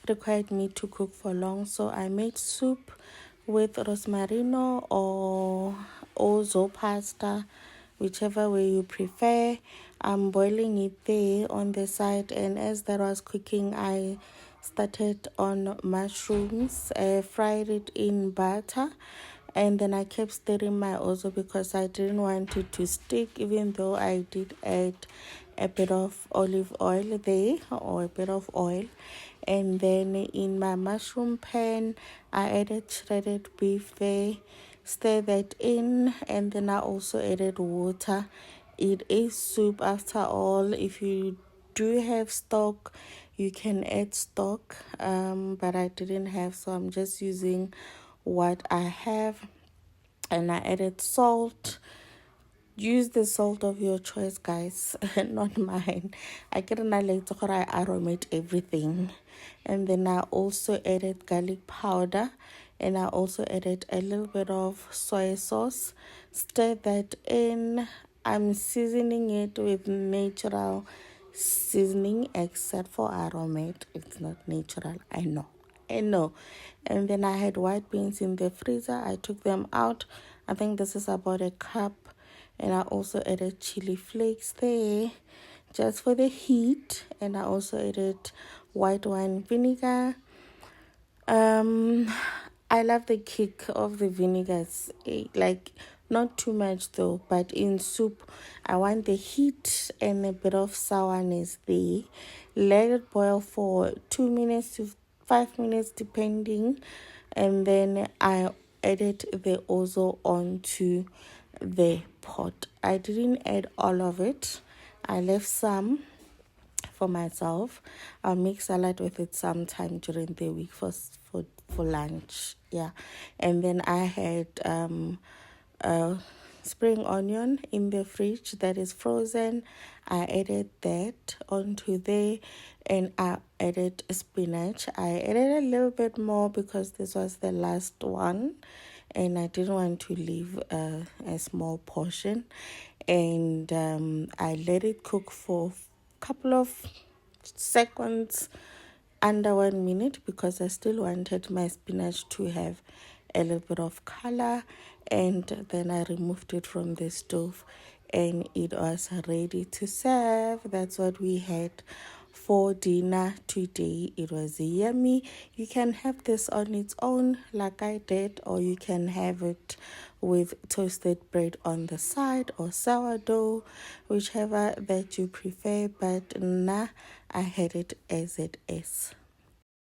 required me to cook for long, so I made soup with rosmarino or Orzo pasta, whichever way you prefer. I'm boiling it there on the side, and as that was cooking, I started on mushrooms, fried it in butter, and then I kept stirring my Orzo because I didn't want it to stick, even though I did add a bit of olive oil there, or a bit of oil. And then in my mushroom pan, I added shredded beef there, stir that in, and then I also added water. It is soup after all. If you do have stock, you can add stock, but I didn't have, so I'm just using what I have. And I added salt. Use the salt of your choice, guys, not mine. I get an later I aromate everything. And then I also added garlic powder, and I also added a little bit of soy sauce. Stir that in. I'm seasoning it with natural seasoning, except for aromate. It's not natural, I know. And then I had white beans in the freezer. I took them out. I think this is about a cup. And I also added chili flakes there just for the heat. And I also added white wine vinegar. I love the kick of the vinegars, like not too much though, but in soup I want the heat and a bit of sourness there. Let it boil for 2 minutes to 5 minutes depending, and then I added the Orzo onto the pot. I didn't add all of it. I left some for myself. I'll make salad with it sometime during the week for lunch. Yeah. And then I had spring onion in the fridge that is frozen. I added that onto there, and I added spinach. I added a little bit more because this was the last one, and I didn't want to leave a small portion. And I let it cook for a couple of seconds, under 1 minute, because I still wanted my spinach to have a little bit of color. And then I removed it from the stove, and it was ready to serve. That's what we had for dinner today. It was yummy. You can have this on its own like I did, or you can have it with toasted bread on the side or sourdough, whichever that you prefer. But nah, I had it as it is.